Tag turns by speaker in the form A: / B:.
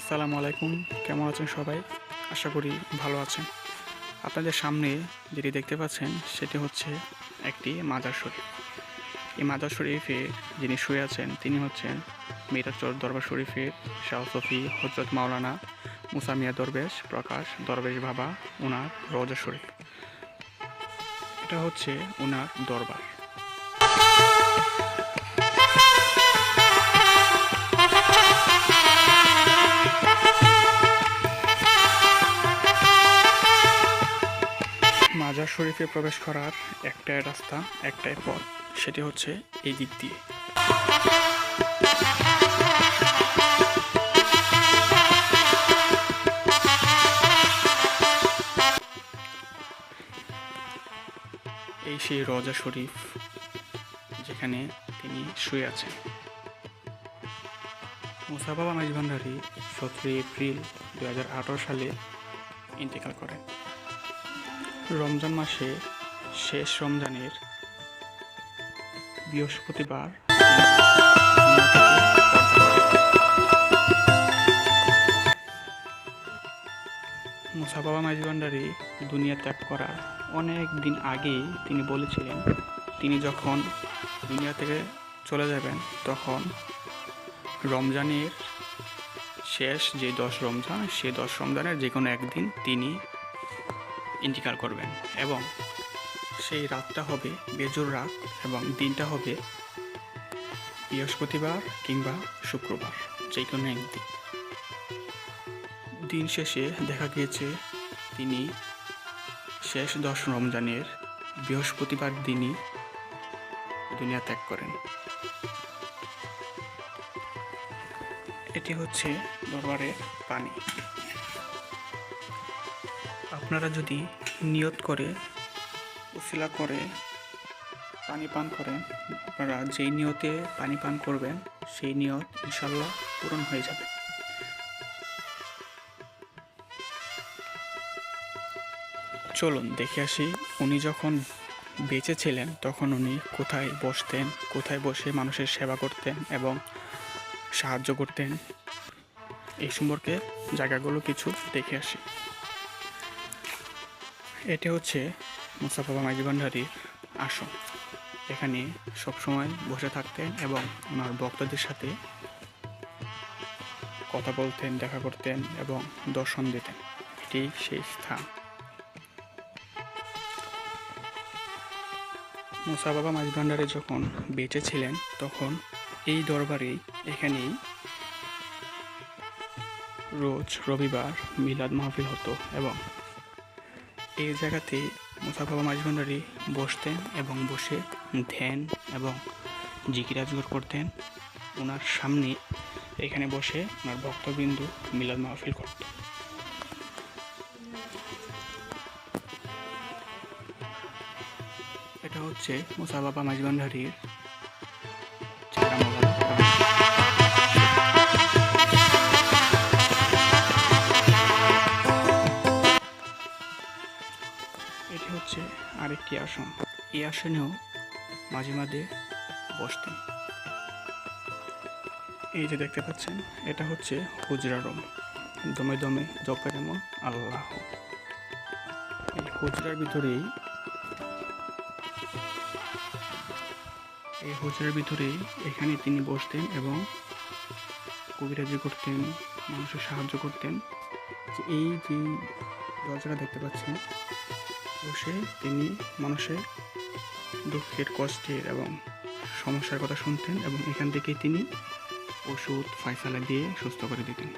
A: আসসালামু আলাইকুম। কেমন আছেন সবাই? আশা করি ভালো আছেন। আপনাদের সামনে যেটি দেখতে পাচ্ছেন সেটি হচ্ছে একটি মাজার শরীফ। এই মাজার শরীফে যিনি শুয়ে আছেন তিনি হচ্ছেন মিরাচর দরবার শরীফের শাহ সফি হযরত মাওলানা মুসা মিয়া দরবেশ প্রকাশ দরবেশ বাবা ওনার রওজা শরীফ। এটা হচ্ছে ওনার দরবার। মাজার শরীফে প্রবেশ করার একটাই রাস্তা, একটাই পথ, সেটি হচ্ছে এই দিক দিয়ে। এই সেই রওজা শরীফ যেখানে তিনি শুয়ে আছেন। মুসা বাবা মাইজ ভান্ডারী 17 এপ্রিল 2018 সালে ইন্তেকাল করেন। রমজান মাসে শেষ রমজানের বৃহস্পতিবার মুসা বাবা মাইজ ভান্ডারী দুনিয়া ত্যাগ করার অনেক দিন আগেই তিনি বলেছিলেন তিনি যখন দুনিয়া থেকে চলে যাবেন তখন রমজানের শেষ যে 10 রমজান সেই 10 রমজানের যে কোনো একদিন তিনি ইন্তিকাল করবেন এবং সেই রাতটা হবে বেজোর রাত এবং দিনটা হবে বৃহস্পতিবার কিংবা শুক্রবার, যে কোনো একদিন। দিন শেষে দেখা গিয়েছে তিনি শেষ 10 রমজানের বৃহস্পতিবার দিনই দুনিয়া ত্যাগ করেন। এটি হচ্ছে দরবারের পানি। আপনারা যদি নিয়ত করে উসিলা করে পানি পান করেন, আপনারা যেই নিয়তে পানি পান করবেন সেই নিয়ত ইনশাল্লাহ পূরণ হয়ে যাবে। চলুন দেখে আসি উনি যখন বেঁচে ছিলেন তখন উনি কোথায় বসতেন, কোথায় বসে মানুষের সেবা করতেন এবং সাহায্য করতেন, এই সম্পর্কে জায়গাগুলো কিছু দেখে আসি। এটি হচ্ছে মুসা বাবা মাইজ ভান্ডারীর আসন। এখানে সবসময় বসে থাকতেন এবং ওনার ভক্তদের সাথে কথা বলতেন, দেখা করতেন এবং দর্শন দিতেন। এটি সেই স্থান। মুসা বাবা মাইজ ভান্ডারী যখন বেঁচে ছিলেন তখন এই দরবারেই এখানেই রোজ রবিবার মিলাদ মাহফিল হতো এবং এই জায়গাতে মুসা বাবা মাইজ ভান্ডারী বসতেন এবং বসে ধ্যান এবং জিকির আজগর করতেন। ওনার সামনে এখানে বসে ওনার ভক্তবৃন্দ মিলাদ মাহফিল করত। এটা হচ্ছে মুসা বাবা মাইজ ভান্ডারীর এটি হচ্ছে আরেকটি আসন। এই আসনেও মাঝে মাঝে বসতেন। এই যে দেখতে পাচ্ছেন এটা হচ্ছে হুজরা রুম। দমে দমে জপে যেমন আল্লাহ। এই হুজরার ভিতরেই এখানে তিনি বসতেন এবং কবিরাজি করতেন, মানুষের সাহায্য করতেন। এই যে দরজাটা দেখতে পাচ্ছেন বসে তিনি মানুষের দুঃখের, কষ্টের এবং সমস্যার কথা শুনতেন এবং এখান থেকে তিনি ওষুধ ফায়সালা দিয়ে সুস্থ করে দিতেন।